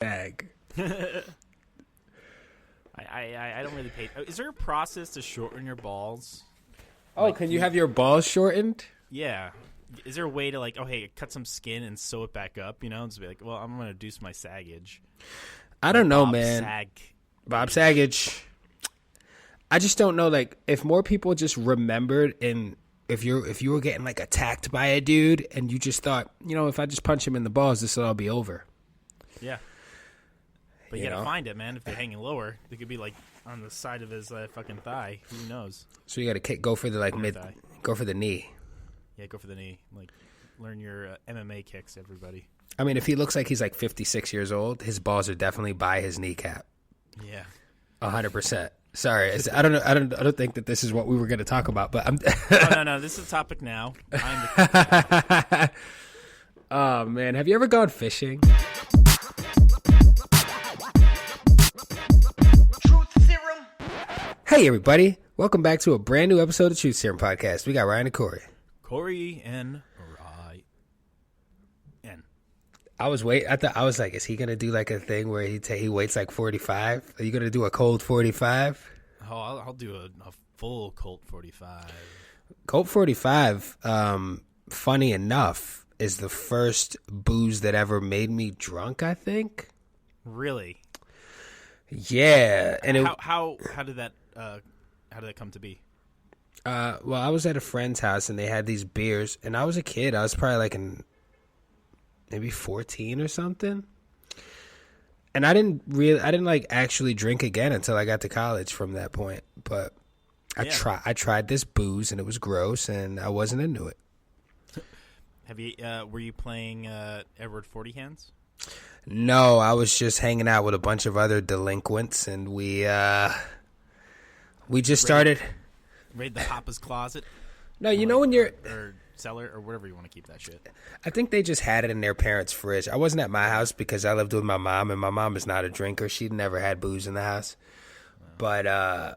bag. I don't really pay. Is there a process to shorten your balls? Oh, Like, can you have your balls shortened? Yeah. Is there a way to cut some skin and sew it back up? Just be like, well, I'm gonna reduce my saggage. I don't know, Bob man. Bob Saggage. I just don't know. Like, if more people just remembered, and if you were getting like attacked by a dude, and you just thought, if I just punch him in the balls, this will all be over. Yeah. But you gotta find it, man. If they're hanging lower, they could be like on the side of his fucking thigh. Who knows? So you gotta go for the go for the knee. Yeah, go for the knee. Like, learn your MMA kicks, everybody. I mean, if he looks like he's like 56 years old, his balls are definitely by his kneecap. Yeah, 100%. Sorry, I don't know. I don't think that this is what we were going to talk about, but I'm. No. This is a topic now. Oh man, have you ever gone fishing? Truth Serum. Hey everybody, welcome back to a brand new episode of Truth Serum Podcast. We got Ryan and Corey. Corey and Ryan. I was like, is he gonna do like a thing where he waits like 45? Are you gonna do a cold 45? Oh, I'll do a full Colt 45. Colt 45, funny enough, is the first booze that ever made me drunk, I think. Really? Yeah. And how did that come to be? Well, I was at a friend's house and they had these beers, and I was a kid. I was probably like maybe 14 or something. And I didn't like actually drink again until I got to college from that point. But I tried this booze and it was gross and I wasn't into it. Were you playing Edward 40 Hands? No, I was just hanging out with a bunch of other delinquents, and we just started raid the Papa's closet. No, when you're or cellar or whatever you want to keep that shit. I think they just had it in their parents' fridge. I wasn't at my house because I lived with my mom, and my mom is not a drinker. She'd never had booze in the house. But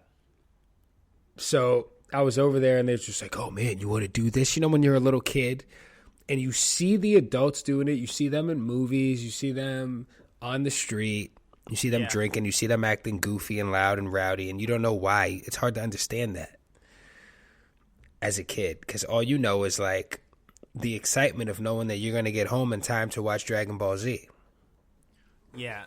so I was over there, and they're just like, "Oh man, you want to do this?" When you're a little kid, and you see the adults doing it. You see them in movies. You see them on the street. You see them drinking. You see them acting goofy and loud and rowdy, and you don't know why. It's hard to understand that as a kid, because all you know is like the excitement of knowing that you're going to get home in time to watch Dragon Ball Z. Yeah.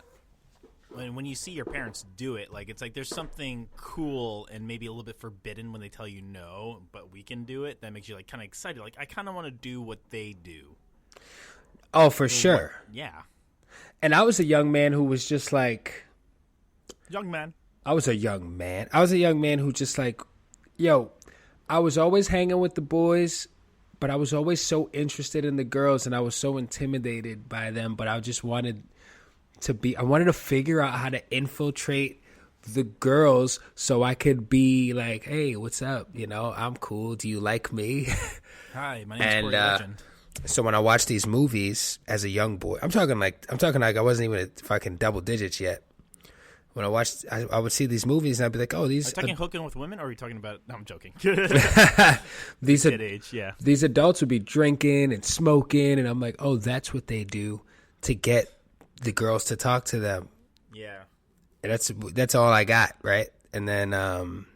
When you see your parents do it, like, it's like there's something cool and maybe a little bit forbidden when they tell you no, but we can do it. That makes you like kind of excited. Like, I kind of want to do what they do. Oh, for sure. Yeah. And I was a young man who was just like... Young man. I was a young man who just like, I was always hanging with the boys, but I was always so interested in the girls, and I was so intimidated by them, but I just wanted to figure out how to infiltrate the girls so I could be like, hey, what's up? I'm cool. Do you like me? Hi, my name's Corey Legend. So when I watched these movies as a young boy, I'm talking like I wasn't even at fucking double digits yet. When I watched, I would see these movies and I'd be like, "Oh, these." Are you talking hooking with women, or are you talking about? No, I'm joking. These adults would be drinking and smoking, and I'm like, "Oh, that's what they do to get the girls to talk to them." Yeah, and that's all I got, right? And then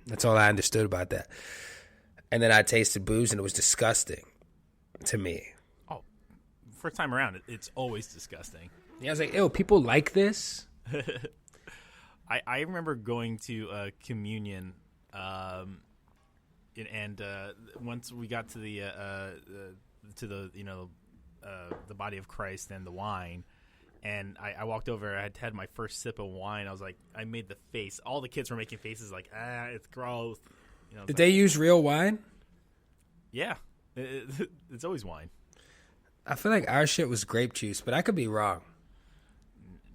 that's all I understood about that. And then I tasted booze, and it was disgusting to me. Oh, first time around, it's always disgusting. Yeah, I was like, "Ew, people like this." I remember going to communion, and once we got to the body of Christ and the wine, and I walked over. I had my first sip of wine. I was like, I made the face. All the kids were making faces like, it's gross. Did they use real wine? Yeah, it's always wine. I feel like our shit was grape juice, but I could be wrong.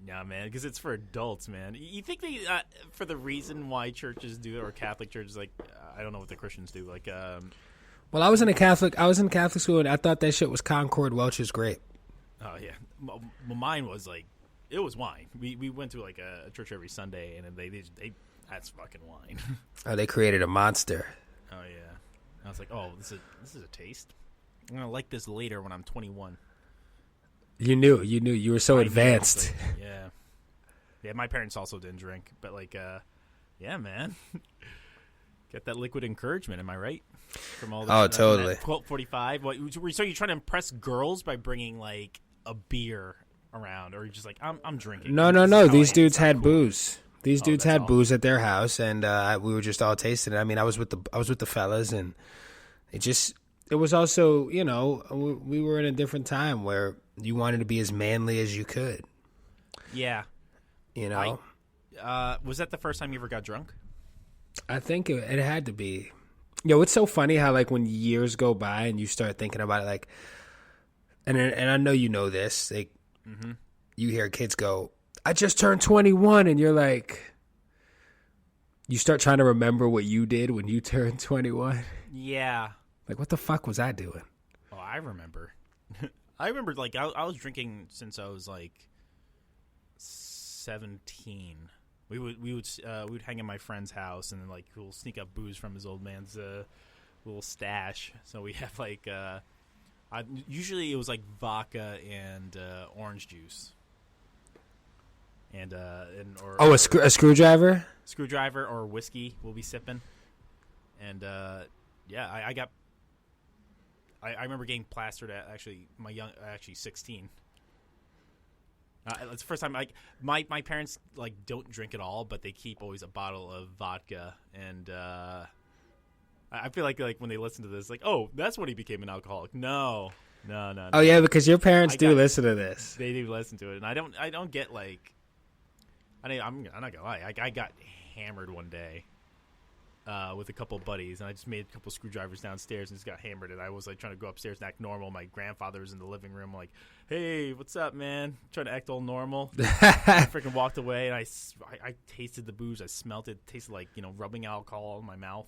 Nah, man, because it's for adults, man. You think they, for the reason why churches do it, or Catholic churches, like, I don't know what the Christians do, like, Well, I was in Catholic school, and I thought that shit was Concord Welch's grape. Oh, yeah. Well, mine was, like, it was wine. We went to, like, a church every Sunday, and they that's fucking wine. Oh, they created a monster. Oh, yeah. I was like, oh, this is a taste. I'm going to like this later when I'm 21. You knew. You were so advanced. Yeah. Yeah, my parents also didn't drink, but like, yeah, man, get that liquid encouragement. Am I right? From all the totally. Quote 45. What? So you're trying to impress girls by bringing like a beer around, or you're just like, I'm drinking. No. These dudes had cool. booze. These dudes had booze at their house, and we were just all tasting it. I mean, I was with the fellas, and it was also, you know, we were in a different time where you wanted to be as manly as you could. Yeah. You know? Was that the first time you ever got drunk? I think it had to be. Yo, it's so funny how, like, when years go by and you start thinking about it, like, and I know you know this, like, you hear kids go, I just turned 21, and you're like, you start trying to remember what you did when you turned 21. Yeah. Like, what the fuck was I doing? Oh, I remember. I remember, like, I was drinking since I was, like, 17. We would hang in my friend's house, and then, like, we'll sneak up booze from his old man's little stash. So we have, like, usually it was, like, vodka and orange juice. Or a screwdriver? Screwdriver or whiskey we'll be sipping. And, yeah, I remember getting plastered at actually 16. It's the first time. Like my parents like don't drink at all, but they keep always a bottle of vodka, and I feel like when they listen to this, like, oh, that's when he became an alcoholic. No. Oh yeah, because your parents do listen to this. They do listen to it, and I don't get like. I'm not gonna lie. I got hammered one day. With a couple buddies, and I just made a couple screwdrivers downstairs and just got hammered. And I was like trying to go upstairs and act normal. My grandfather was in the living room, like, "Hey, what's up, man?" Trying to act all normal. I freaking walked away, and I tasted the booze. I smelt it. It tasted like, you know, rubbing alcohol in my mouth.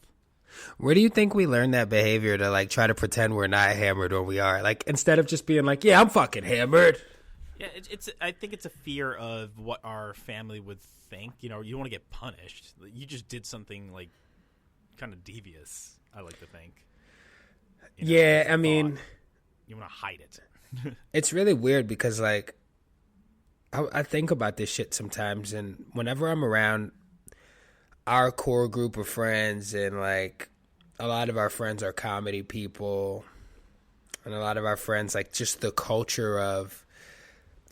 Where do you think we learned that behavior to like try to pretend we're not hammered when we are? Like, instead of just being like, "Yeah, I'm fucking hammered." Yeah, I think it's a fear of what our family would think. You know, you don't want to get punished. You just did something like kind of devious, I like to think. You know, yeah, I mean, you want to hide it. It's really weird because, like, I think about this shit sometimes, and whenever I'm around our core group of friends, and like a lot of our friends are comedy people, and a lot of our friends, like, just the culture of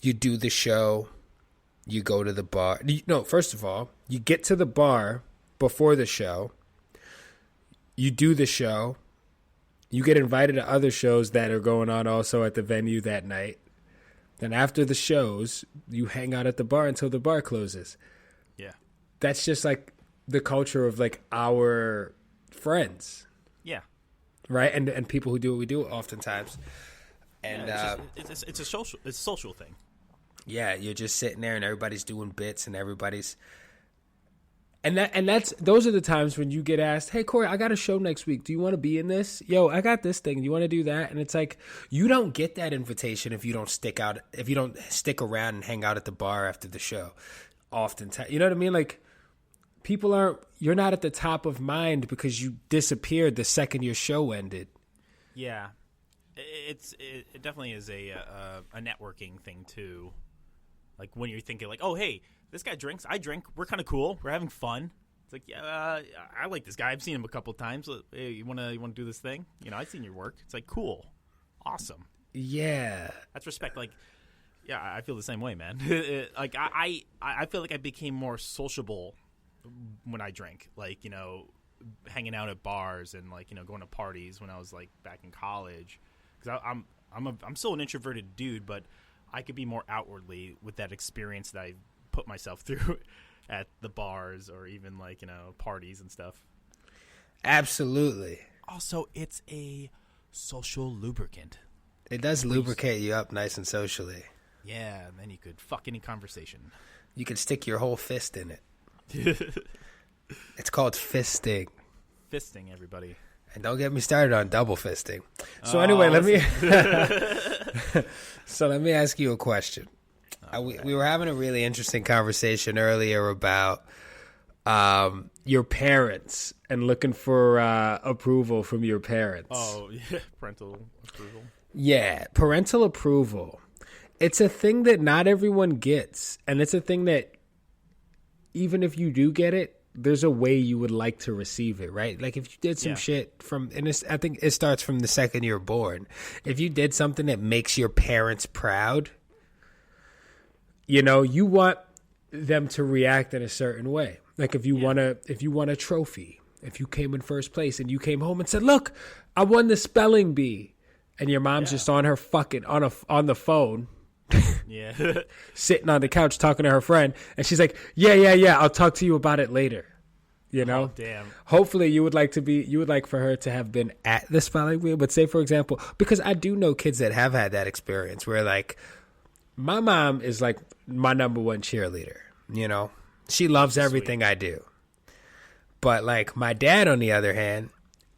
you do the show, you go to the bar. No, first of all, you get to the bar before the show. You do the show. You get invited to other shows that are going on also at the venue that night. Then after the shows, you hang out at the bar until the bar closes. Yeah. That's just like the culture of like our friends. Yeah. Right? And people who do what we do oftentimes. And it's a social thing. Yeah, you're just sitting there and everybody's doing bits and everybody's. And those are the times when you get asked, "Hey, Corey, I got a show next week. Do you want to be in this? Yo, I got this thing. Do you want to do that?" And it's like, you don't get that invitation if you don't stick around and hang out at the bar after the show. Oftentimes, you know what I mean? Like, you're not at the top of mind because you disappeared the second your show ended. Yeah, it definitely is a networking thing too. Like when you're thinking like, oh, hey, this guy drinks, I drink, we're kind of cool, we're having fun. It's like, yeah, I like this guy. I've seen him a couple of times. Hey, you wanna do this thing? You know, I've seen your work. It's like, cool, awesome. Yeah, that's respect. Like, yeah, I feel the same way, man. Like I feel like I became more sociable when I drank. Like, you know, hanging out at bars and like, you know, going to parties when I was like back in college. Because I'm still an introverted dude, but I could be more outwardly with that experience that I put myself through at the bars or even like, you know, parties and stuff. Absolutely. Also, it's a social lubricant. It does lubricate you up nice and socially. Yeah, and then you could fuck any conversation. You could stick your whole fist in it. It's called fisting. Fisting, everybody. And don't get me started on double fisting. So anyway, let me ask you a question. We were having a really interesting conversation earlier about your parents and looking for approval from your parents. Oh, yeah, parental approval. Yeah, parental approval. It's a thing that not everyone gets, and it's a thing that even if you do get it, there's a way you would like to receive it, right? Like if you did some shit I think it starts from the second you're born. If you did something that makes your parents proud, you know, you want them to react in a certain way. Like if you want a trophy, if you came in first place and you came home and said, "Look, I won the spelling bee," and your mom's just on her fucking on the phone. Yeah. Sitting on the couch talking to her friend, and she's like, yeah, I'll talk to you about it later. You know? Oh, damn. Hopefully you would like for her to have been at the spelling bee, but say, for example, because I do know kids that have had that experience where, like, my mom is like my number one cheerleader, you know? She loves everything I do. But like my dad, on the other hand,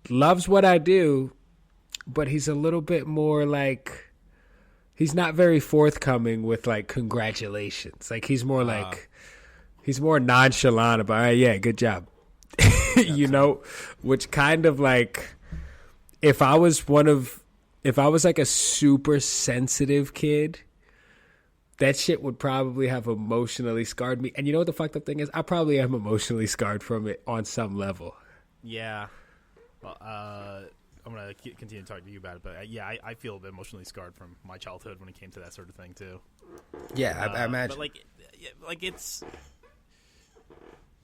loves what I do, but he's a little bit more like, he's not very forthcoming with like congratulations. Like he's more he's more nonchalant about, "All right, yeah, good job." You know, which kind of like, if I was like a super sensitive kid, that shit would probably have emotionally scarred me. And you know what the fucked up thing is? I probably am emotionally scarred from it on some level. Yeah. Well, I'm going to continue to talk to you about it, but I feel a bit emotionally scarred from my childhood when it came to that sort of thing too. Yeah, I imagine. But like it's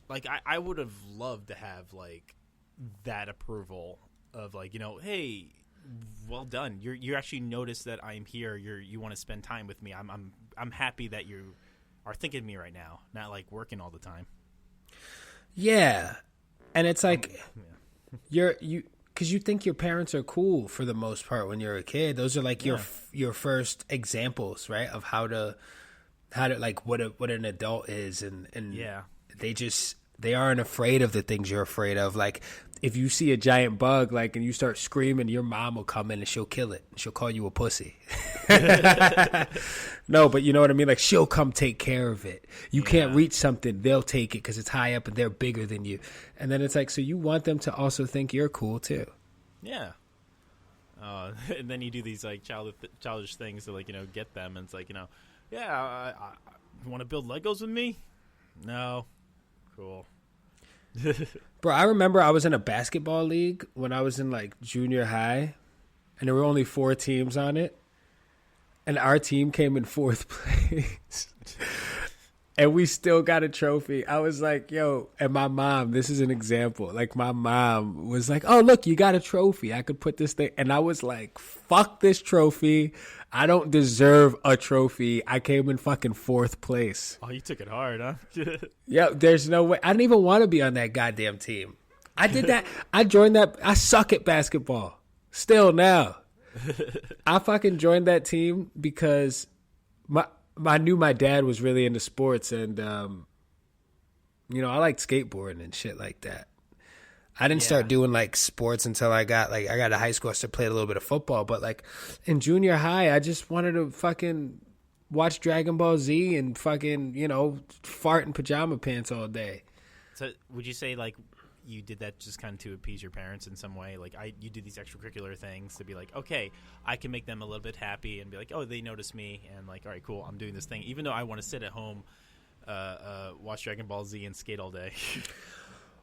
like I would have loved to have like that approval of like, you know, hey, well done. You actually notice that I'm here. You want to spend time with me. I'm happy that you are thinking of me right now, not like working all the time. Yeah, and it's like because you think your parents are cool for the most part when you're a kid. Those are like your first examples, right, of how to like what an adult is, and they aren't afraid of the things you're afraid of. Like if you see a giant bug, like, and you start screaming, your mom will come in and she'll kill it. She'll call you a pussy. No, but you know what I mean? Like she'll come take care of it. You can't reach something, they'll take it because it's high up and they're bigger than you. And then it's like, so you want them to also think you're cool too. Yeah. And then you do these like childish things to like, you know, get them. And it's like, you know, I want to build Legos with me? No. Cool. Bro, I remember I was in a basketball league when I was in like junior high, and there were only 4 teams on it, and our team came in 4th place. And we still got a trophy. I was like, yo, and my mom, this is an example. Like, my mom was like, "Oh, look, you got a trophy. I could put this thing." And I was like, fuck this trophy. I don't deserve a trophy. I came in fucking 4th place. Oh, you took it hard, huh? Yeah, there's no way. I didn't even want to be on that goddamn team. I did that. I joined that. I suck at basketball. Still now. I fucking joined that team because I knew my dad was really into sports, and you know, I liked skateboarding and shit like that. I didn't start doing like sports until I got to high school. I started playing a little bit of football, but like in junior high, I just wanted to fucking watch Dragon Ball Z and fucking, you know, fart in pajama pants all day. So would you say like you did that just kind of to appease your parents in some way? Like you do these extracurricular things to be like, okay, I can make them a little bit happy and be like, oh, they notice me, and like, all right, cool, I'm doing this thing, even though I want to sit at home, watch Dragon Ball Z and skate all day.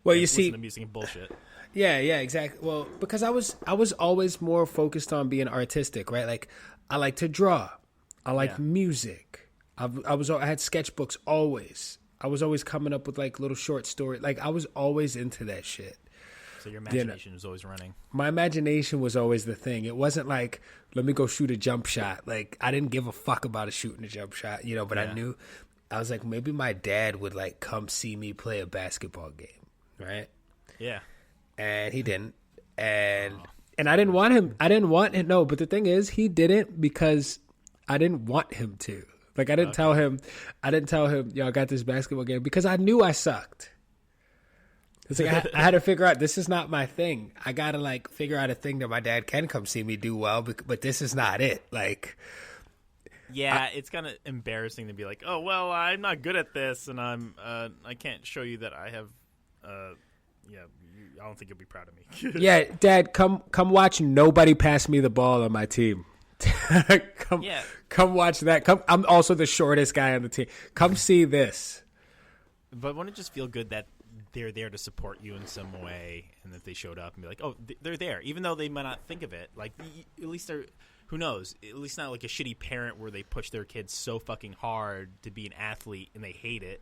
Well, you see, listen to music and bullshit. Yeah, exactly. Well, because I was always more focused on being artistic, right? Like I like to draw, I like music. I had sketchbooks always. I was always coming up with like little short stories. Like I was always into that shit. So your imagination was always running. My imagination was always the thing. It wasn't like, let me go shoot a jump shot. Like I didn't give a fuck about shooting a jump shot, you know. But I knew, I was like, maybe my dad would like come see me play a basketball game. Right? Yeah. And he didn't. And I didn't want him. No, but the thing is, he didn't because I didn't want him to. Like I didn't tell him, yo, I got this basketball game, because I knew I sucked. It's like I had to figure out, this is not my thing. I got to like figure out a thing that my dad can come see me do well, but this is not it. Like, yeah, it's kind of embarrassing to be like, oh, well, I'm not good at this, and I can't show you that I have. I don't think you'll be proud of me. Yeah, Dad, come watch nobody pass me the ball on my team. Come watch that. I'm also the shortest guy on the team. Come see this. But wouldn't it just feel good that they're there to support you in some way, and that they showed up and be like, oh, they're there, even though they might not think of it. Like, at least they're, who knows? At least not like a shitty parent where they push their kids so fucking hard to be an athlete and they hate it,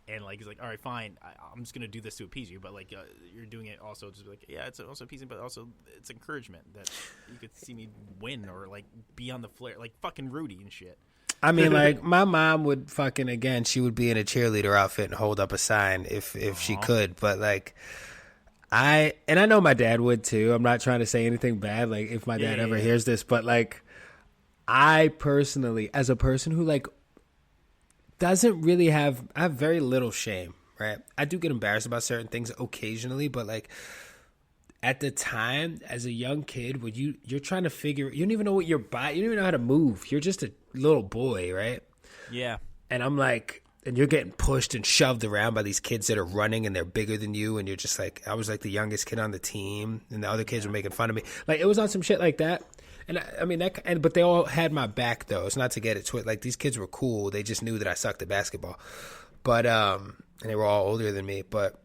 and like it's like, all right, fine, I'm just gonna do this to appease you, but like you're doing it also just like, yeah, it's also appeasing, but also it's encouragement that you could see me win or like be on the flare, like fucking Rudy and shit. I mean, like, my mom would fucking, again, she would be in a cheerleader outfit and hold up a sign if she could. But, like, I know my dad would, too. I'm not trying to say anything bad, like, if my dad ever hears this. But, like, I personally, as a person who, like, doesn't really I have very little shame, right? I do get embarrassed about certain things occasionally, but, like, at the time, as a young kid, when you're trying to figure, you don't even know what your body, you don't even know how to move. You're just a little boy, right? Yeah. And I'm like, and you're getting pushed and shoved around by these kids that are running and they're bigger than you, and you're just like, I was like the youngest kid on the team, and the other kids were making fun of me. Like, it was on some shit like that. And I mean, but they all had my back, though. It's not to get it twisted. Like, these kids were cool. They just knew that I sucked at basketball. But, and they were all older than me. But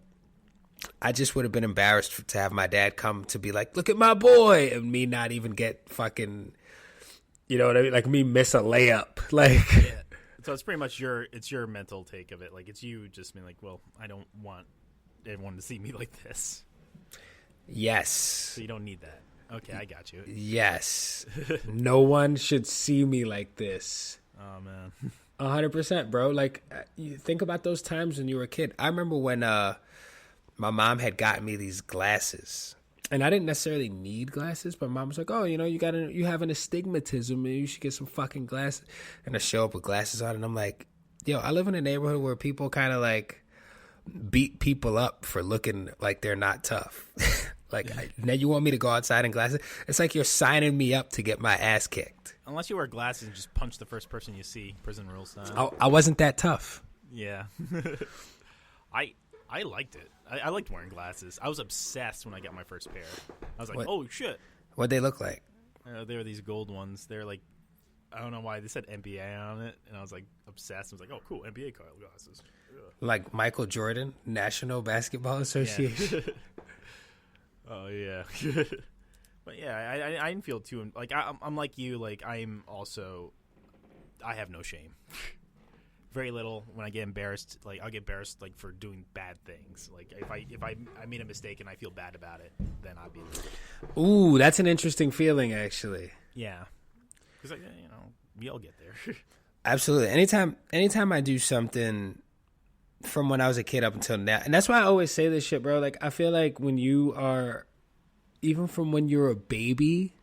I just would have been embarrassed to have my dad come to be like, look at my boy, and me not even get fucking, you know what I mean? Like, me miss a layup. Like, yeah. So it's pretty much your mental take of it. Like, it's you just being like, well, I don't want everyone to see me like this. Yes. So you don't need that. Okay, I got you. Yes. No one should see me like this. Oh, man. 100%, bro. Like, you think about those times when you were a kid. I remember when my mom had gotten me these glasses. And I didn't necessarily need glasses, but mom was like, oh, you know, you have an astigmatism, and you should get some fucking glasses. And I show up with glasses on, and I'm like, yo, I live in a neighborhood where people kind of, like, beat people up for looking like they're not tough. Like, now you want me to go outside in glasses? It's like you're signing me up to get my ass kicked. Unless you wear glasses and just punch the first person you see, prison rule style. I wasn't that tough. Yeah. I liked it. I liked wearing glasses. I was obsessed when I got my first pair. I was like, oh, shit. What'd they look like? They were these gold ones. They're like, I don't know why. They said NBA on it, and I was like obsessed. I was like, oh, cool, NBA glasses. Ugh. Like Michael Jordan, National Basketball Association. Yeah. Oh, yeah. But, yeah, I didn't feel too... Like, I'm like you. Like, I'm also... I have no shame. Very little. When I get embarrassed, like, I'll get embarrassed, like, for doing bad things. Like, if I made a mistake and I feel bad about it, then I'll be... Ooh, that's an interesting feeling, actually. Yeah. Because, you know, we all get there. Absolutely. Anytime I do something... from when I was a kid up until now. And that's why I always say this shit, bro. Like, I feel like when you are, even from when you're a baby,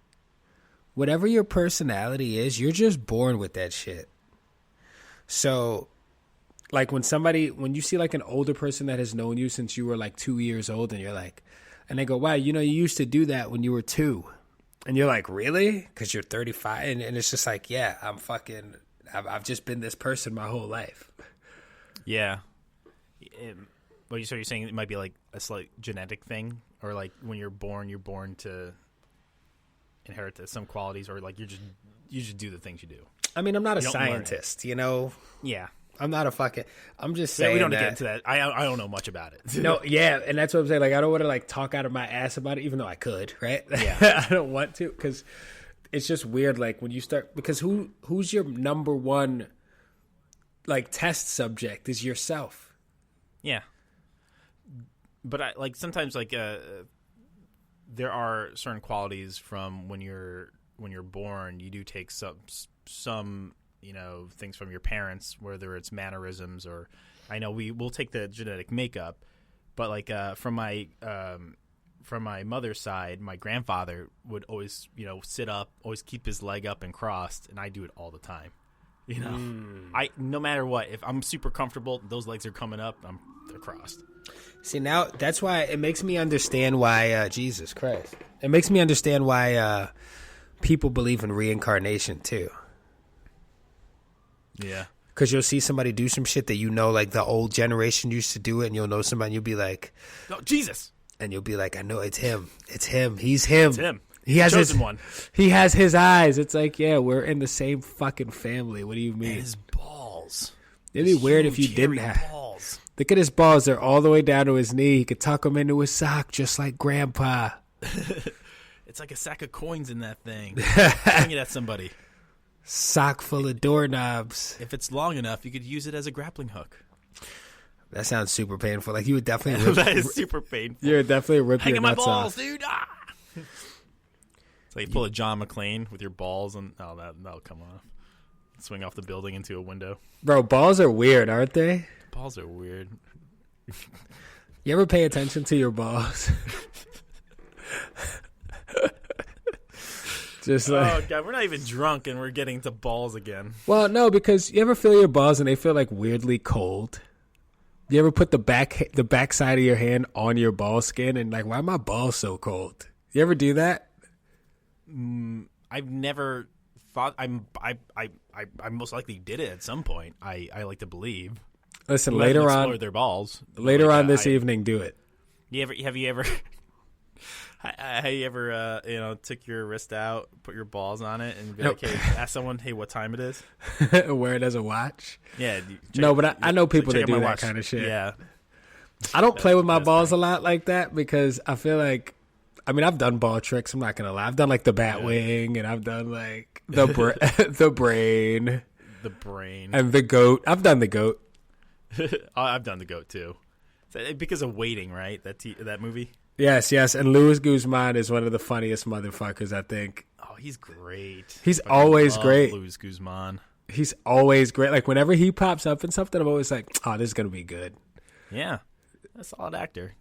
whatever your personality is, you're just born with that shit. So, like, when you see, like, an older person that has known you since you were, like, 2 years old, and you're like, and they go, wow, you know, you used to do that when you were 2. And you're like, really? Because you're 35? And it's just like, yeah, I've just been this person my whole life. Yeah. So you're saying it might be like a slight genetic thing, or like when you're born to inherit some qualities, or like you just do the things you do. I mean, I'm not a scientist, you know. Yeah, I'm not a fucking. I'm just saying. We don't get into that. I don't know much about it. No, yeah, and that's what I'm saying. Like, I don't want to like talk out of my ass about it, even though I could, right? Yeah, I don't want to, because it's just weird. Like, when you start, because who's your number one like test subject is yourself. Yeah, but I like sometimes like there are certain qualities from when you're born. You do take some you know things from your parents, whether it's mannerisms or I know we'll take the genetic makeup, but like from my mother's side, my grandfather would always sit up, always keep his leg up and crossed, and I do it all the time. You know, I no matter what, if I'm super comfortable, those legs are coming up, they're crossed. See, now that's why it makes me understand why Jesus Christ. It makes me understand why people believe in reincarnation too. Yeah, because you'll see somebody do some shit that like the old generation used to do it, and you'll know somebody, and you'll be like, "No, Jesus," and you'll be like, "I know it's him. It's him. He's him. It's him." He has chosen one. He has his eyes. It's like, yeah, we're in the same fucking family. What do you mean? And his balls. It'd be weird if you didn't have balls. Look at his balls. They're all the way down to his knee. He could tuck them into his sock just like Grandpa. It's like a sack of coins in that thing. Swing it at somebody. Sock full of doorknobs. If it's long enough, you could use it as a grappling hook. That sounds super painful. Like you would definitely rip. That is super painful. You would definitely rip Hanging your my nuts balls, off. dude. Ah! It's like you pull a John McClane with your balls, and that'll come off. Swing off the building into a window. Bro, balls are weird, aren't they? Balls are weird. You ever pay attention to your balls? Just like, Oh god, we're not even drunk, and we're getting to balls again. well, no, because you ever feel your balls and they feel like weirdly cold? You ever put the back side of your hand on your ball skin and like, why are my balls so cold? You ever do that? I've never thought. I most likely did it at some point. I like to believe. Listen, Who later hasn't on, explored their balls. later Like, on this evening, do it. Have you ever have you ever took your wrist out, put your balls on it, and be like, hey, ask someone, hey, what time it is? Wear it as a watch. Yeah. No, but I know people check that out do my that watch. kind of shit. Yeah. I don't play with my balls a lot like that because I feel like, I mean, I've done ball tricks. I'm not gonna lie. I've done like the bat wing, and I've done like the the brain, and the goat. I've done the goat. I've done the goat too, because of waiting, right? That movie. Yes, and Luis Guzman is one of the funniest motherfuckers, I think. Oh, he's great. He's always great. Luis Guzman. He's always great. Like whenever he pops up in something, I'm always like, oh, this is gonna be good. Yeah, that's a solid actor.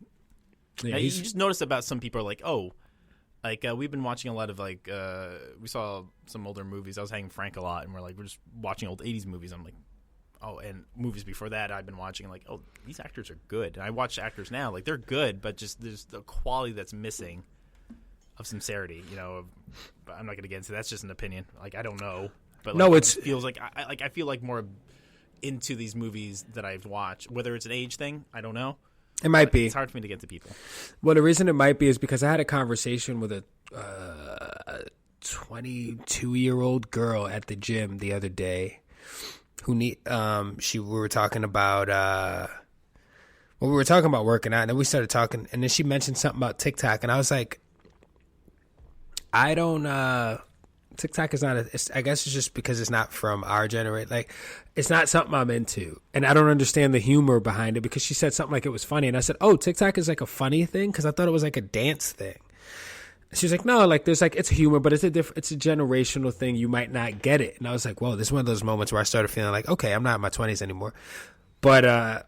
Yeah, you just notice about some people are like, oh, like we've been watching a lot of like we saw some older movies. I was hanging Frank a lot, and we're just watching old '80s movies. I'm like, oh, and movies before that I've been watching. Like, oh, these actors are good. And I watch actors now, like they're good, but just there's the quality that's missing of sincerity. But I'm not gonna get into that's just an opinion. Like I don't know, but like, no, it feels like I feel like more into these movies that I've watched. Whether it's an age thing, I don't know. It might be. It's hard for me to get to people. Well, the reason it might be is because I had a conversation with a 22-year-old girl at the gym the other day who we were talking about working out, and then we started talking, and then she mentioned something about TikTok, and I was like, I don't TikTok is not I guess it's just because it's not from our generation. Like, it's not something I'm into. And I don't understand the humor behind it because she said something like it was funny. And I said, oh, TikTok is like a funny thing? Because I thought it was like a dance thing. She was like, no, like there's like, it's humor, but it's a generational thing. You might not get it. And I was like, whoa, this is one of those moments where I started feeling like, okay, I'm not in my 20s anymore. But I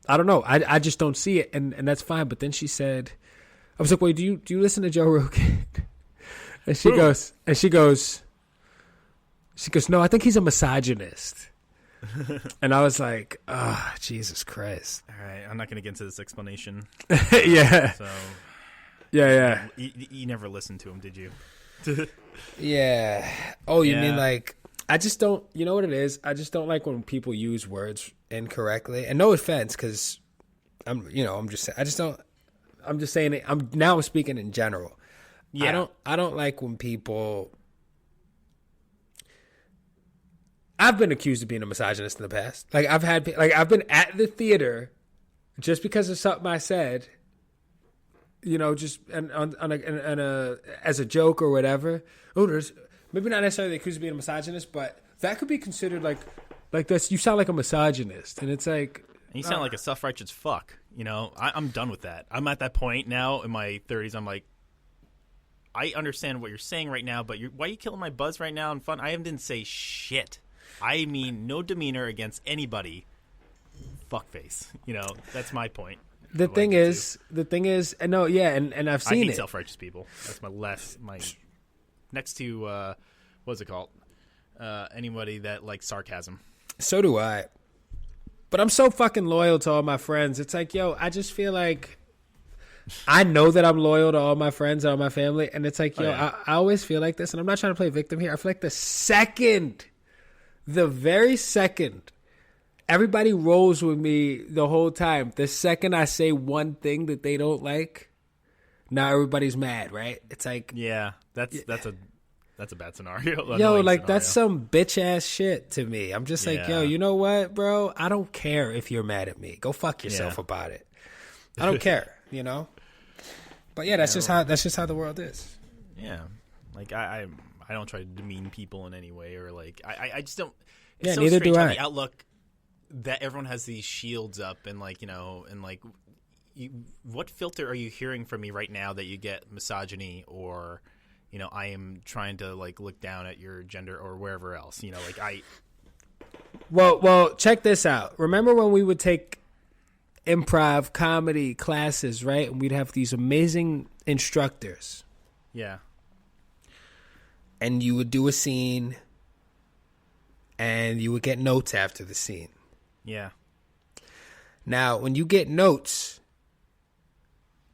don't know. I just don't see it. And that's fine. But then she said, I was like, wait, do you listen to Joe Rogan? And she goes, no, I think he's a misogynist. And I was like, oh, Jesus Christ. All right, I'm not going to get into this explanation. Yeah. So, yeah. You never listened to him, did you? Yeah. Oh, you mean like, I just don't, you know what it is? I just don't like when people use words incorrectly. And no offense, because I'm just saying it. I'm speaking in general. Yeah. I don't like when people. I've been accused of being a misogynist in the past. Like I've been at the theater just because of something I said. Just as a joke or whatever. Oh, there's maybe not necessarily accused of being a misogynist, but that could be considered like this. You sound like a misogynist, and it's like. And you sound like a self-righteous fuck. I'm done with that. I'm at that point now in my 30s. I'm like. I understand what you're saying right now, but why are you killing my buzz right now and fun? I didn't say shit. I mean, no demeanor against anybody. Fuckface. That's my point. The thing is, and no, yeah, and I've seen I hate it. self-righteous people. That's my next to what's it called? Anybody that likes sarcasm. So do I. But I'm so fucking loyal to all my friends. It's like, yo, I just feel like I know that I'm loyal to all my friends and all my family, and it's like, yo, I always feel like this, and I'm not trying to play victim here. I feel like the very second, everybody rolls with me the whole time. The second I say one thing that they don't like, now everybody's mad, right? It's like, yeah, that's That's a bad scenario. Yo, Annoying like that's scenario. some bitch ass shit to me. I'm just like, yo, Yeah. you know what, bro? I don't care if you're mad at me. Go fuck yourself Yeah. about it. I don't care, you know. But yeah, that's just how the world is. Yeah, like I don't try to demean people in any way, or like I just don't. It's Yeah, so neither strange do how I. the outlook that everyone has these shields up, and like, you know, and like, what filter are you hearing from me right now that you get misogyny, or, you know, I am trying to like look down at your gender or wherever else, you know, like Well, check this out. Remember when we would take improv comedy classes, right? And we'd have these amazing instructors, yeah, and you would do a scene, and you would get notes after the scene. yeah, Now, when you get notes,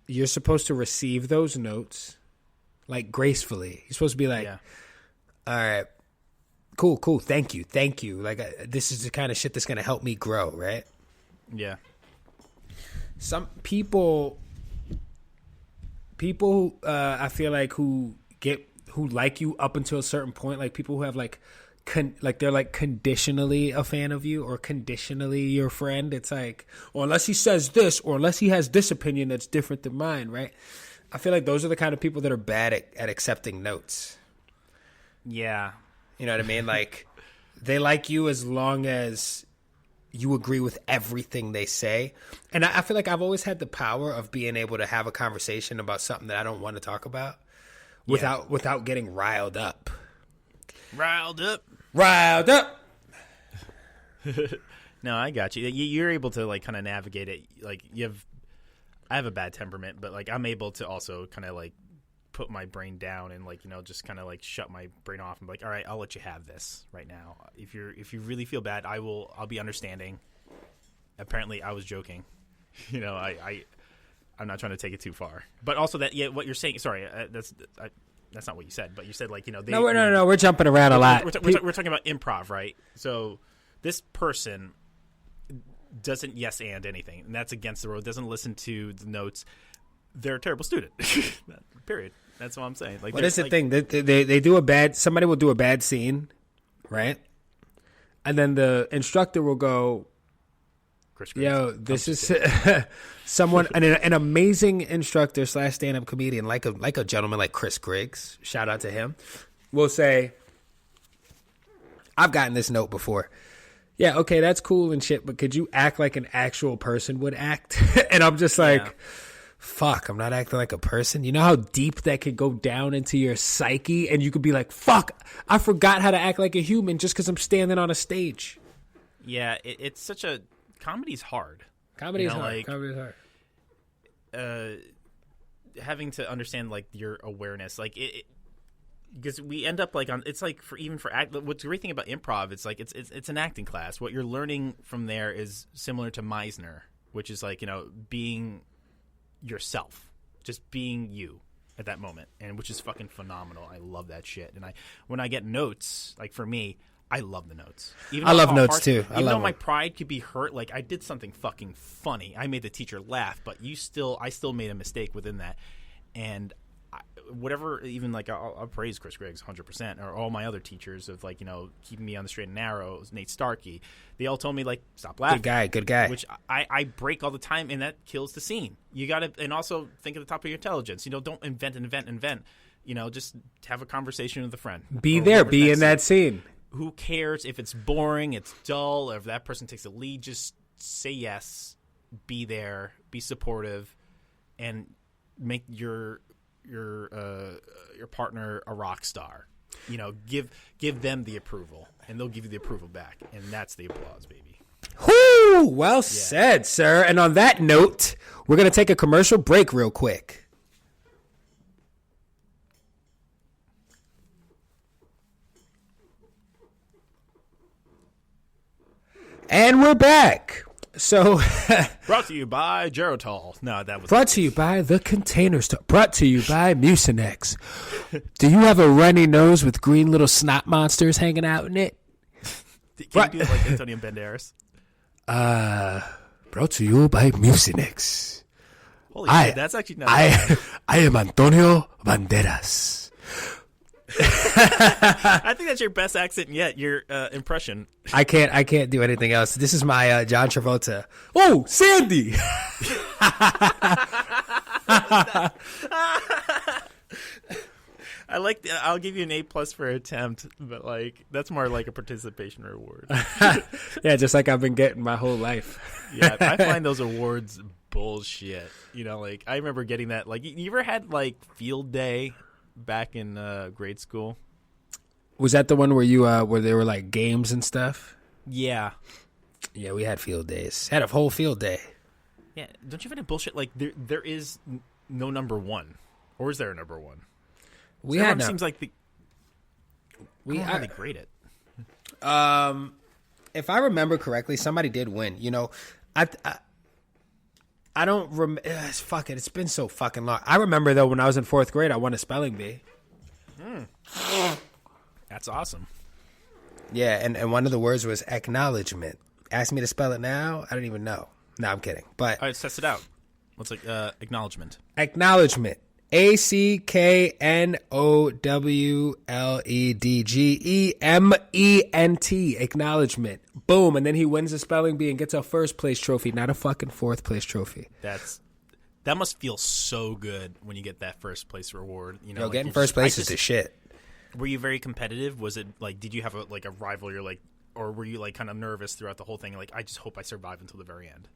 you're supposed to receive those notes like gracefully. You're supposed to be like, yeah, all right, cool, thank you. Like, this is the kind of shit that's going to help me grow, right? yeah, Some people I feel like who like you up until a certain point, like people who have like they're like conditionally a fan of you or conditionally your friend. It's like, or unless he says this, or unless he has this opinion that's different than mine, right? I feel like those are the kind of people that are bad at accepting notes. yeah, You know what I mean? Like, they like you as long as you agree with everything they say. And I feel like I've always had the power of being able to have a conversation about something that I don't want to talk about without getting riled up. riled up. Riled up! No, I got you. You're able to like kind of navigate it. Like I have a bad temperament, but like I'm able to also kind of like put my brain down and like, you know, just kind of like shut my brain off and be like, all right, I'll let you have this right now. If you really feel bad, I'll be understanding. Apparently, I was joking. You know, I'm not trying to take it too far, but also that what you're saying. Sorry, that's not what you said. But you said like, you know, No, we're jumping around a lot. We're talking about improv, right? So this person doesn't yes and anything, and that's against the rule. Doesn't listen to the notes. They're a terrible student. Period. That's what I'm saying. Like, What is the thing? They do a bad. Somebody will do a bad scene, right? And then the instructor will go, Chris "Yo, this is someone an amazing instructor / stand-up comedian, like a gentleman like Chris Griggs. Shout out to him. Will say, I've gotten this note before. Yeah, okay, that's cool and shit, but could you act like an actual person would act? And I'm just like, Yeah. fuck, I'm not acting like a person. You know how deep that could go down into your psyche? And you could be like, fuck, I forgot how to act like a human just because I'm standing on a stage. Yeah, it's such a comedy's hard. Comedy is You know, hard. like- Comedy is hard. Having to understand like your awareness, like it because we end up like on it's like for act. What's the great thing about improv? It's like it's an acting class. What you're learning from there is similar to Meisner, which is like, you know, being yourself, just being you at that moment, and which is fucking phenomenal. I love that shit. And when I get notes, like for me, I love the notes. Even I though love how notes harsh- too. I Even love though my them. pride could be hurt, like I did something fucking funny. I made the teacher laugh, but I still made a mistake within that. And whatever, even like I'll praise Chris Griggs 100%, or all my other teachers of like, you know, keeping me on the straight and narrow. Nate Starkey, they all told me like, stop laughing. Good guy. Which I break all the time, and that kills the scene. You got to, and also think at the top of your intelligence. You know, don't invent. You know, just have a conversation with a friend. Be Or there. whoever's Be next in to you. that scene. Who cares if it's boring, it's dull, or if that person takes the lead? Just say yes, be there, be supportive, and make your partner a rock star. You know, give them the approval, and they'll give you the approval back, and that's the applause, baby. Whoo! Well said, sir. And on that note, we're going to take a commercial break real quick. And we're back. So, Brought to you by Geritol. No, that was brought to you by The Container Store. Brought to you by Mucinex. Do you have a runny nose with green little snot monsters hanging out in it? Can you do it like Antonio Banderas? Brought to you by Mucinex. Holy shit, that's actually not I am Antonio Banderas. I think that's your best accent yet. Your impression. I can't do anything else. This is my John Travolta. Oh, Sandy. I like. I'll give you an A+ for attempt, but like that's more like a participation reward. Yeah, just like I've been getting my whole life. Yeah, I find those awards bullshit. You know, like I remember getting that. Like, you ever had like field day back in grade school? Was that the one where you where there were like games and stuff? Yeah. Yeah, we had field days. Had a whole field day. Yeah, don't you find it bullshit? Like there is no number one, or is there a number one? We so had no, seems like we how they grade it. If I remember correctly, somebody did win. You know, I don't remember. Fuck it, it's been so fucking long. I remember though when I was in 4th grade, I won a spelling bee. That's awesome. Yeah, and one of the words was acknowledgement. Ask me to spell it now. I don't even know. No, I'm kidding. But all right, let's test it out. What's like acknowledgement? Acknowledgement. ACKNOWLEDGEMENT. Acknowledgement. Boom. And then he wins the spelling bee and gets a 1st place trophy, not a fucking 4th place trophy. That must feel so good when you get that 1st place reward. You know, Yo, like getting 1st place is the shit. Were you very competitive? Was it like, did you have a rival? You're like, or were you like kind of nervous throughout the whole thing? Like, I just hope I survive until the very end.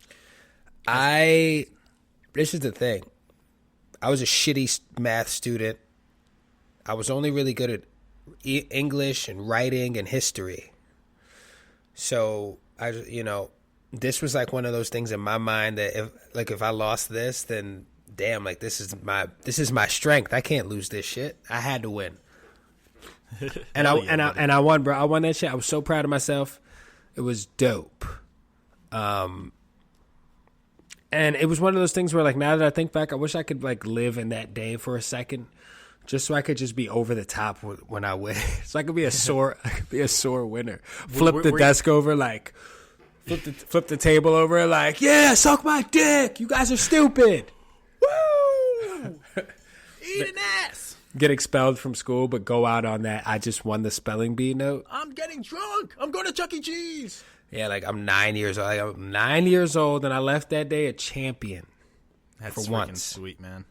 This is the thing. I was a shitty math student. I was only really good at English and writing and history. So this was like one of those things in my mind that if I lost this, then damn, like this is my strength. I can't lose this shit. I had to win. And I won, bro. I won that shit. I was so proud of myself. It was dope. And it was one of those things where, like, now that I think back, I wish I could like live in that day for a second, just so I could just be over the top when I win. So I could be a sore winner. Flip the desk over, like flip the table over, like, yeah, suck my dick. You guys are stupid. Woo! Eat an ass. Get expelled from school, but go out on that I just won the spelling bee note. I'm getting drunk. I'm going to Chuck E. Cheese. Yeah, like I'm 9 years old. I'm 9 years old, and I left that day a champion. That's for freaking once. Sweet, man.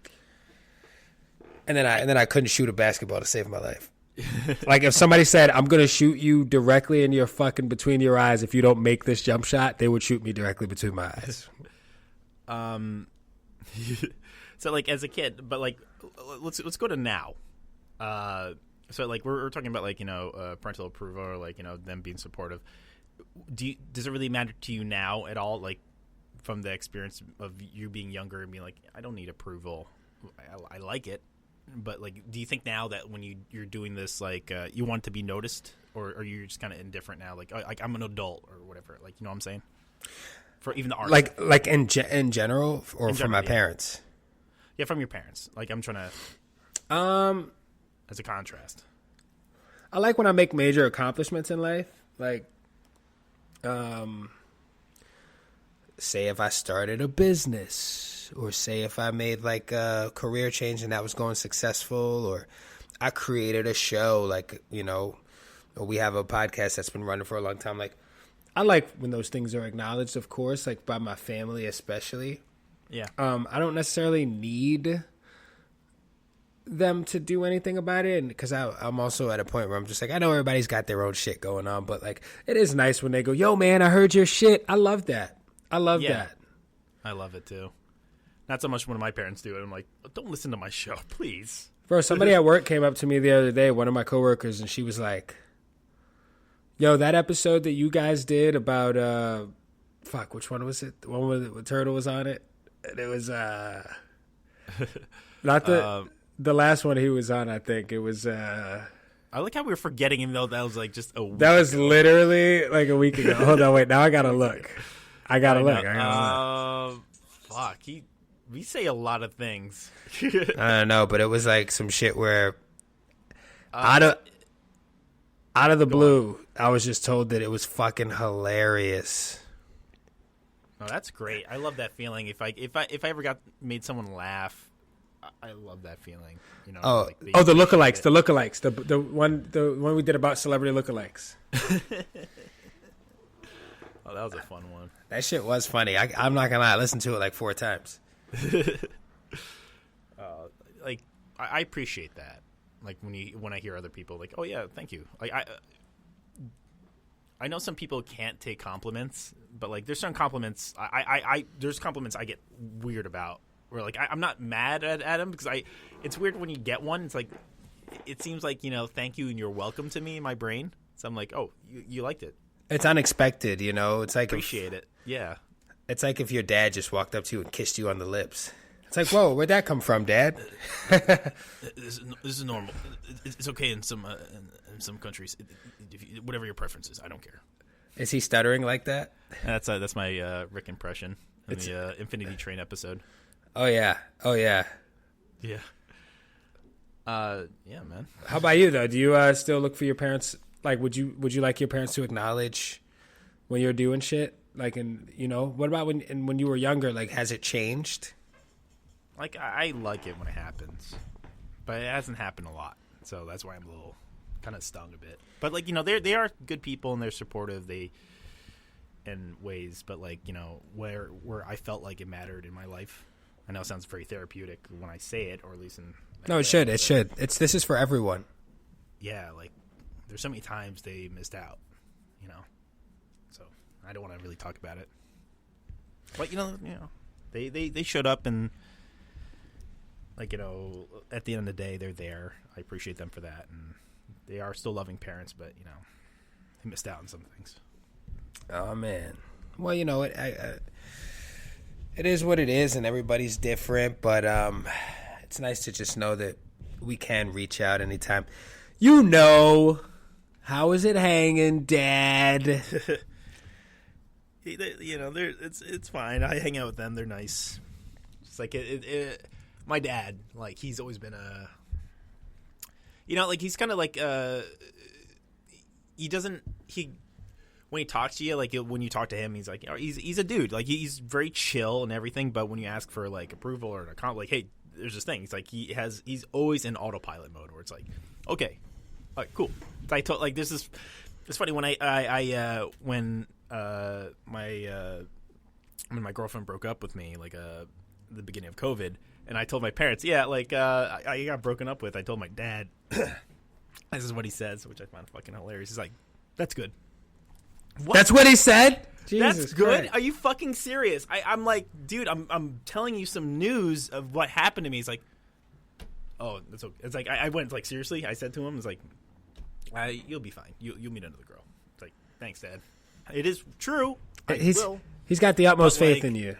And then I couldn't shoot a basketball to save my life. Like if somebody said, "I'm gonna shoot you directly in your fucking between your eyes if you don't make this jump shot," they would shoot me directly between my eyes. So like as a kid, but like let's go to now. So like we're talking about like parental approval or like them being supportive. Does it really matter to you now at all? Like from the experience of you being younger and being like, I don't need approval. I like it. But like, do you think now that when you're doing this, like you want to be noticed, or are you just kind of indifferent now? Like I'm an adult or whatever. Like, you know what I'm saying? For even the art. Like in general, or from my parents. Yeah, from your parents. Like I'm trying to. As a contrast. I like when I make major accomplishments in life. Like, say if I started a business, or say if I made like a career change and that was going successful, or I created a show, like, or we have a podcast that's been running for a long time. Like, I like when those things are acknowledged, of course, like by my family especially. Yeah. I don't necessarily need them to do anything about it, and because I'm also at a point where I'm just like, I know everybody's got their own shit going on, but like it is nice when they go, yo man, I heard your shit. I love that. I love that. I love it too. Not so much when my parents do it. I'm like, don't listen to my show, please. Bro, somebody at work came up to me the other day, one of my coworkers, and she was like, yo, that episode that you guys did about which one was it? The one where Turtle was on it? And it was not the last one he was on, I think. It was I like how we were forgetting him though. That was like just a week That was ago. Literally like a week ago. Hold on, wait, now I gotta look. I gotta look. Fuck. We say a lot of things. I don't know, but it was like some shit where out of the blue, I was just told that it was fucking hilarious. Oh, that's great. I love that feeling. If I ever made someone laugh, I love that feeling. You know. Oh, like, the lookalikes, the one we did about celebrity lookalikes. Oh, that was a fun one. That shit was funny. I'm not gonna lie. I listened to it like 4 times. Like I appreciate that. Like when I hear other people like, oh yeah, thank you. Like I know some people can't take compliments, but like there's certain compliments there's compliments I get weird about. Where like I'm not mad at them because it's weird when you get one. It's like it seems like, you know, thank you and you're welcome to me in my brain. So I'm like, oh, you liked it. It's unexpected, you know. It's like Appreciate it. Yeah. It's like if your dad just walked up to you and kissed you on the lips. It's like, whoa, where'd that come from, Dad? This is normal. It's okay in some countries. Whatever your preference is, I don't care. Is he stuttering like that? That's my Rick impression in the Infinity Train episode. Oh yeah. Yeah. Yeah, man. How about you though? Do you still look for your parents? Like, would you like your parents to Acknowledge when you're doing shit? Like, and you know, what about when you were younger? Like, has it changed? Like, I like it when it happens, but it hasn't happened a lot, so that's why I'm a little kind of stung a bit. But like, you know, they are good people and they're supportive. In ways, but like, you know, where I felt like it mattered in my life. I know it sounds very therapeutic when I say it, or at least in. No, it should. It should. This is for everyone. Yeah, like there's so many times they missed out, you know. So I don't want to really talk about it. But you know, they showed up and, like, you know, at the end of the day, they're there. I appreciate them for that, and they are still loving parents, but you know, they missed out on some things. Oh man. Well, you know, it is what it is, and everybody's different. But it's nice to just know that we can reach out anytime. You know, how is it hanging, Dad? You know, it's fine. I hang out with them. They're nice. It's like my dad, like, he's always been you know, like, he's kind of like when he talks to you, like, when you talk to him, he's like, you know, he's a dude. Like, he's very chill and everything, but when you ask for, like, approval or a comment, like, hey, there's this thing. It's like he's always in autopilot mode where it's like, okay, all right, cool. Like, this is, it's funny when when my girlfriend broke up with me, like, the beginning of COVID, and I told my parents, yeah, like, I got broken up with. I told my dad, this is what he says, which I find fucking hilarious. He's like, that's good. What? That's what he said? Jesus That's good? Christ. Are you fucking serious? I'm like, dude, I'm telling you some news of what happened to me. He's like, oh, that's okay. It's like, I went, like, seriously? I said to him, it's like, you'll be fine. You'll meet another girl. It's like, thanks, Dad. It is true. He's got the utmost faith in you.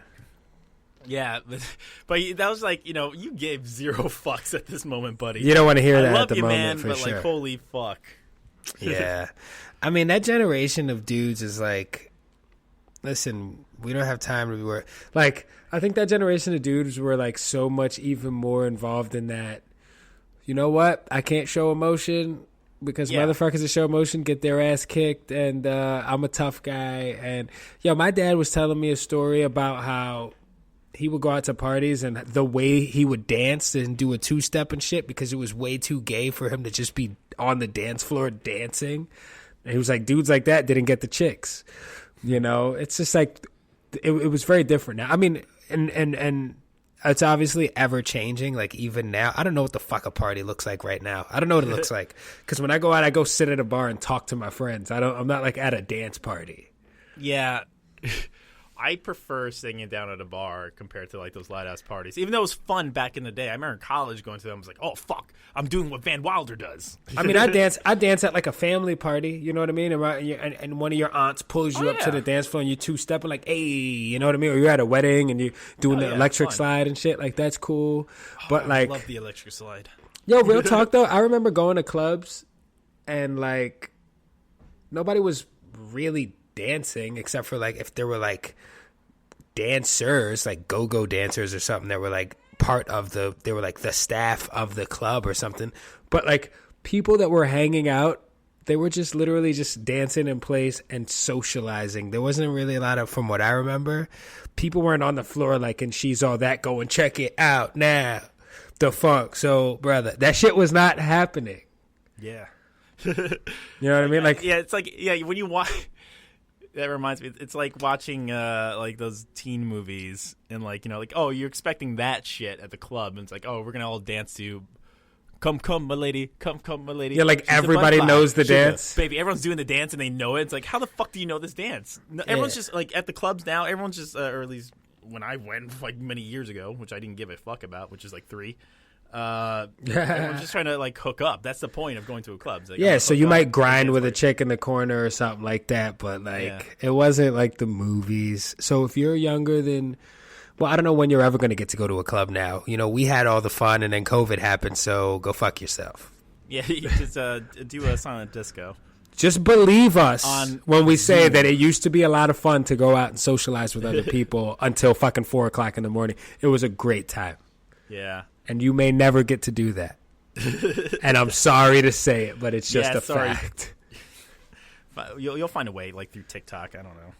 Yeah, but that was like, you know, you gave 0 fucks at this moment, buddy. You don't want to hear that at the moment, man, for but sure. like, holy fuck. Yeah. I mean, that generation of dudes is like, listen, we don't have time to be worried. Like, I think that generation of dudes were like so much even more involved in that. You know what? I can't show emotion because motherfuckers that show emotion get their ass kicked, and I'm a tough guy. And my dad was telling me a story about how he would go out to parties and the way he would dance and do a 2-step and shit because it was way too gay for him to just be on the dance floor dancing. And he was like, dudes like that didn't get the chicks. You know, it's just like, it was very different now. I mean, and it's obviously ever changing. Like, even now, I don't know what the fuck a party looks like right now. I don't know what it looks like. Because when I go out, I go sit at a bar and talk to my friends. I'm not like at a dance party. Yeah. I prefer singing down at a bar compared to like those loud ass parties. Even though it was fun back in the day. I remember in college going to them. I was like, oh fuck, I'm doing what Van Wilder does. I mean, I dance at like a family party. You know what I mean? And one of your aunts pulls you up to the dance floor and you 2-stepping like, hey, you know what I mean? Or you're at a wedding and you're doing the electric slide and shit. Like, that's cool. But like, I love the electric slide. Yo, real talk though. I remember going to clubs and like nobody was really dancing except for like if there were like dancers, like go-go dancers or something that were like they were like the staff of the club or something. But like people that were hanging out, they were just literally just dancing in place and socializing. There wasn't really a lot of, from what I remember, people weren't on the floor like, and she's all that, go and check it out now. the funk. So, brother, that shit was not happening. Yeah. You know what I mean? Like, yeah, it's like, yeah, when you watch, that reminds me, it's like watching like those teen movies and like, you know, like, oh, you're expecting that shit at the club, and it's like, oh, we're gonna all dance to Come, my lady. Come, my lady. Yeah, like She's everybody knows the dance. Baby, everyone's doing the dance and they know it. It's like, how the fuck do you know this dance? No, everyone's just, like, at the clubs now, everyone's just, or at least when I went, like, many years ago, which I didn't give a fuck about, which is, like, 3. Everyone's just trying to, like, hook up. That's the point of going to a club. Like, yeah, so you might grind with a chick in the corner or something like that, but, like, it wasn't like the movies. So if you're younger than... Well, I don't know when you're ever going to get to go to a club now. You know, we had all the fun, and then COVID happened, so go fuck yourself. Yeah, you just do a silent disco. Just believe us when we say that it used to be a lot of fun to go out and socialize with other people until fucking 4 o'clock in the morning. It was a great time. Yeah. And you may never get to do that. And I'm sorry to say it, but it's just a fact. You'll find a way, like through TikTok. I don't know.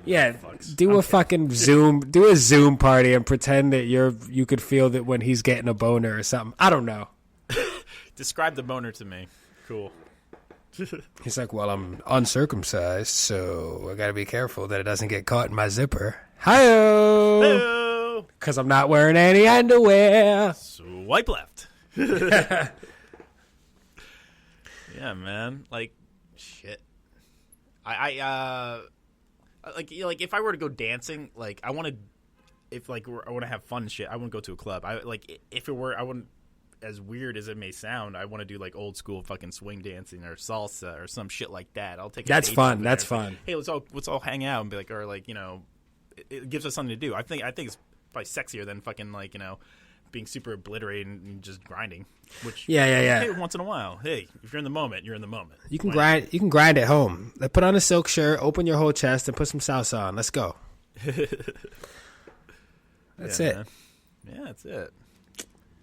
Yeah, do a fucking Zoom party and pretend that you could feel that when he's getting a boner or something. I don't know. Describe the boner to me. Cool. He's like, well, I'm uncircumcised, so I got to be careful that it doesn't get caught in my zipper. Hi-oh! Because I'm not wearing any underwear. Swipe left. Yeah, man. Like, shit. Like if I were to go dancing, like I want to have fun and shit, I wouldn't go to a club. I wouldn't, as weird as it may sound, I want to do like old school fucking swing dancing or salsa or some shit like that. I'll take. That's fun. That's fun. Hey, let's all hang out and be like, or like, you know, it gives us something to do. I think it's probably sexier than fucking like, you know, being super obliterated and just grinding. Which hey, once in a while. Hey, if you're in the moment, you're in the moment. You can grind. You can grind at home. Put on a silk shirt, open your whole chest, and put some salsa on. Let's go. That's it. Man. Yeah, that's it.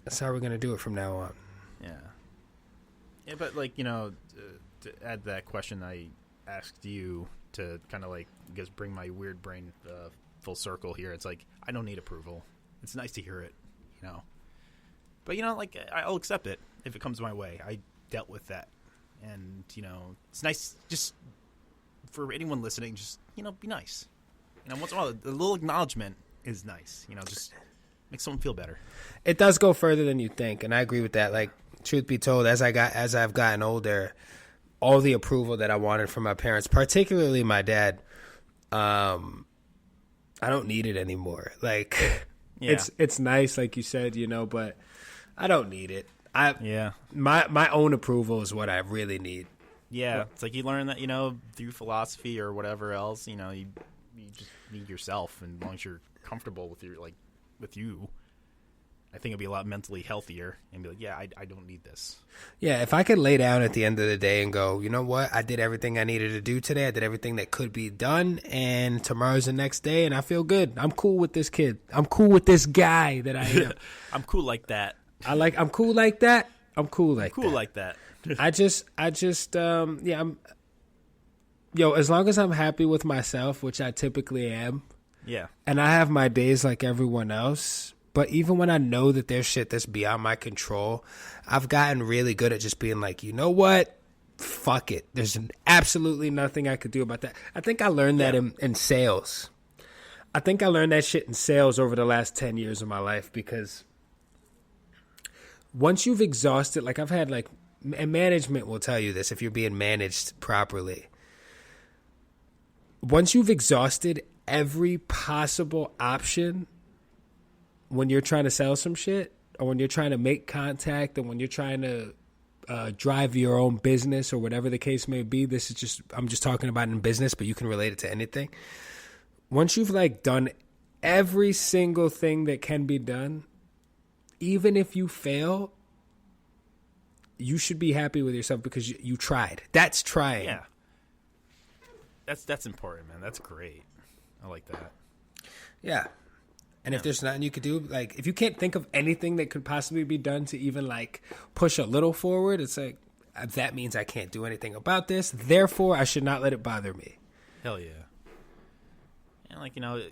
That's how we're gonna do it from now on. Yeah, but like, you know, to add that question I asked you to kind of like, I guess, bring my weird brain full circle here. It's like, I don't need approval. It's nice to hear it, you know. But, you know, like, I'll accept it if it comes my way. I dealt with that. And, you know, it's nice just for anyone listening, just, you know, be nice. You know, once in a while, a little acknowledgement is nice. You know, just make someone feel better. It does go further than you think, and I agree with that. Like, truth be told, as I've gotten older, all the approval that I wanted from my parents, particularly my dad, I don't need it anymore. Like, it's nice, like you said, you know, but I don't need it. My own approval is what I really need. Yeah, it's like you learn that, you know, through philosophy or whatever else, you know, you just need yourself, and as long as you're comfortable with you, I think it'll be a lot mentally healthier and be like, yeah, I don't need this. Yeah, if I could lay down at the end of the day and go, you know what, I did everything I needed to do today. I did everything that could be done, and tomorrow's the next day, and I feel good. I'm cool with this kid. I'm cool with this guy that I am. I'm cool like that. I'm cool like that. I'm cool like cool that. like that. As long as I'm happy with myself, which I typically am. Yeah. And I have my days like everyone else. But even when I know that there's shit that's beyond my control, I've gotten really good at just being like, you know what? Fuck it. There's absolutely nothing I could do about that. I think I learned that in sales. I think I learned that shit in sales over the last 10 years of my life, because once you've exhausted, like I've had like, and management will tell you this if you're being managed properly. Once you've exhausted every possible option when you're trying to sell some shit, or when you're trying to make contact, or when you're trying to drive your own business, or whatever the case may be, I'm just talking about in business, but you can relate it to anything. Once you've like done every single thing that can be done, even if you fail, you should be happy with yourself because you tried. That's trying. Yeah. That's important, man. That's great. I like that. Yeah. And if there's nothing you could do, like if you can't think of anything that could possibly be done to even like push a little forward, it's like, that means I can't do anything about this. Therefore, I should not let it bother me. Hell yeah. And like, you know,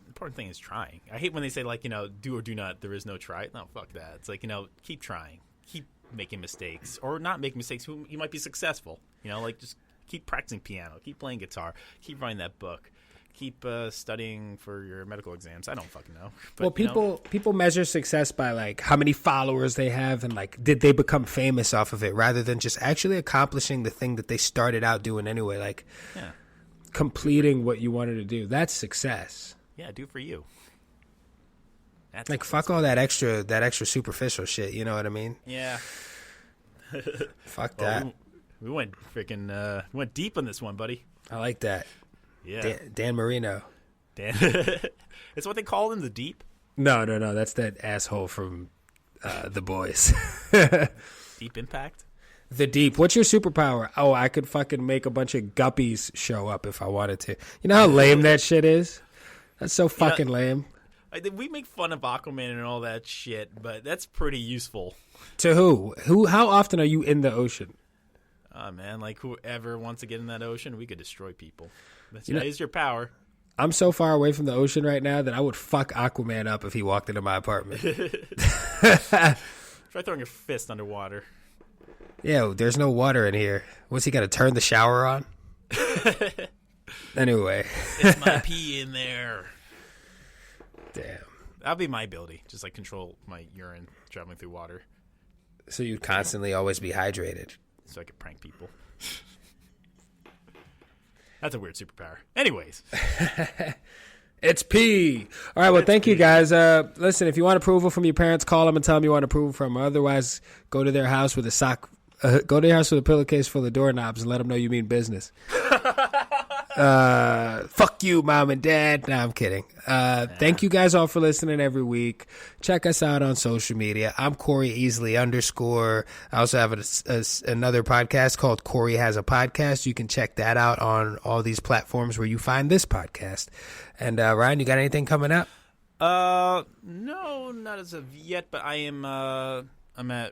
important thing is trying. I hate when they say, like, do or do not, there is no try. No, fuck that. It's like, keep trying. Keep making mistakes. Or not make mistakes. You might be successful. Like, just keep practicing piano. Keep playing guitar. Keep writing that book. Keep studying for your medical exams. I don't fucking know. But, people measure success by, like, how many followers they have and, like, did they become famous off of it rather than just actually accomplishing the thing that they started out doing anyway. Like, completing what you wanted to do. That's success. Yeah, do it for you. That's like, fuck all that extra superficial shit. You know what I mean? Yeah. Fuck that. We went freaking went deep on this one, buddy. I like that. Yeah. Dan Marino. Dan. It's what they call him, the Deep? No. That's that asshole from The Boys. Deep Impact? The Deep. What's your superpower? Oh, I could fucking make a bunch of guppies show up if I wanted to. You know how lame that shit is? That's so fucking lame. We make fun of Aquaman and all that shit, but that's pretty useful. To who? How often are you in the ocean? Man, like, whoever wants to get in that ocean, we could destroy people. That is your power. I'm so far away from the ocean right now that I would fuck Aquaman up if he walked into my apartment. Try throwing your fist underwater. Yeah, there's no water in here. What's he got to turn the shower on? Anyway. It's my pee in there. Damn. That'd be my ability. Just, like, control my urine traveling through water. So you'd constantly always be hydrated. So I could prank people. That's a weird superpower. Anyways. It's pee. All right, well, thank you, guys. Listen, if you want approval from your parents, call them and tell them you want approval from them. Otherwise, go to their house with a pillowcase full of doorknobs and let them know you mean business. Fuck you, mom and dad. No, I'm kidding. Thank you guys all for listening every week. Check us out on social media. I'm Corey Easley _. I also have another podcast called Corey Has a Podcast. You can check that out on all these platforms where you find this podcast. And Ryan, you got anything coming up? No, not as of yet, but I'm at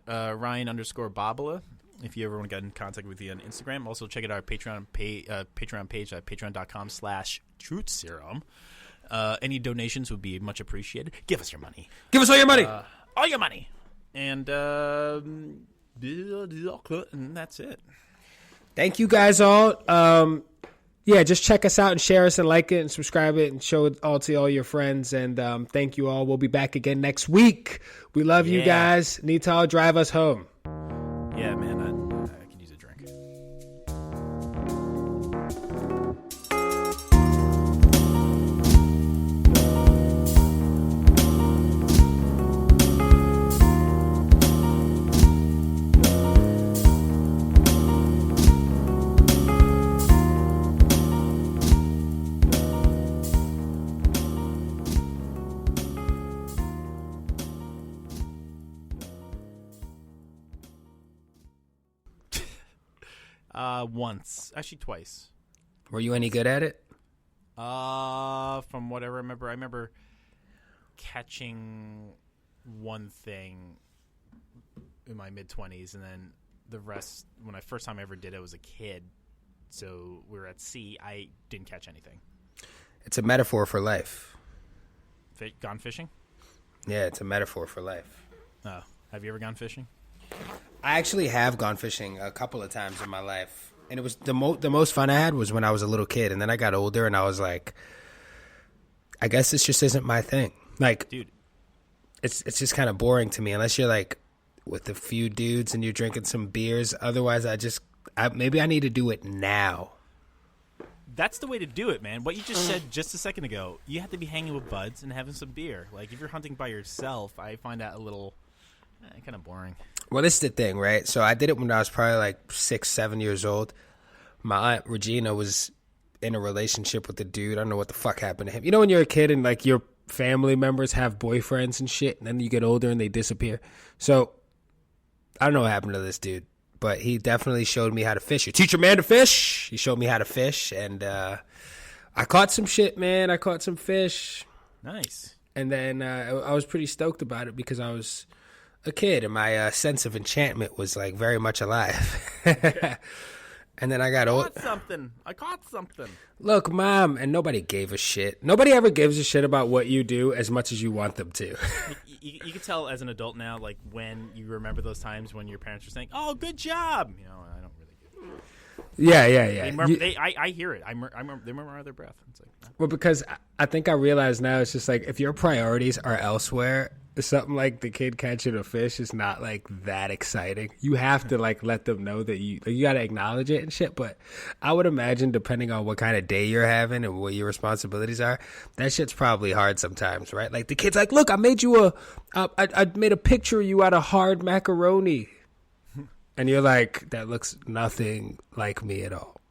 Ryan _Babala. If you ever want to get in contact with me on Instagram, also check out our Patreon page at patreon.com/Trooth Serum. Any donations would be much appreciated. Give us your money. Give us all your money. All your money. And that's it. Thank you guys all. Yeah, just check us out and share us and like it and subscribe it and show it all to all your friends. And thank you all. We'll be back again next week. We love you guys. Nital, drive us home. Yeah, man, I could use a drink. Once. Actually, twice. Were you any good at it? From what I remember catching one thing in my mid-20s, and then the rest, when I first time I ever did it, I was a kid. So we were at sea. I didn't catch anything. It's a metaphor for life. Gone fishing? Yeah, it's a metaphor for life. Oh. Have you ever gone fishing? I actually have gone fishing a couple of times in my life. And it was the most fun I had was when I was a little kid. And then I got older and I was like, I guess this just isn't my thing. Like, dude, it's just kind of boring to me unless you're like with a few dudes and you're drinking some beers. Otherwise, maybe I need to do it now. That's the way to do it, man. What you just said just a second ago, you have to be hanging with buds and having some beer. Like, if you're hunting by yourself, I find that a little kind of boring. Well, this is the thing, right? So I did it when I was probably like 6, 7 years old. My Aunt Regina was in a relationship with a dude. I don't know what the fuck happened to him. You know when you're a kid and like your family members have boyfriends and shit, and then you get older and they disappear? So I don't know what happened to this dude, but he definitely showed me how to fish. You teach a man to fish. He showed me how to fish, and I caught some shit, man. I caught some fish. Nice. And then I was pretty stoked about it because I was a kid and my sense of enchantment was like very much alive. And then I got old. I caught something. Look, Mom, and nobody gave a shit. Nobody ever gives a shit about what you do as much as you want them to. You can tell as an adult now, like when you remember those times when your parents were saying, "Oh, good job," you know. I don't really get it. Yeah. I hear it. They murmur under their breath. It's like, Well, because I think I realize now it's just like if your priorities are elsewhere, something like the kid catching a fish is not like that exciting. You have to like let them know that you got to acknowledge it and shit. But I would imagine depending on what kind of day you're having and what your responsibilities are, that shit's probably hard sometimes, right? Like the kid's like, look, I made you I made a picture of you out of hard macaroni. And you're like, that looks nothing like me at all.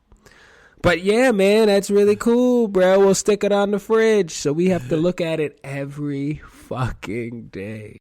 But yeah, man, that's really cool, bro. We'll stick it on the fridge. So we have to look at it every fucking day.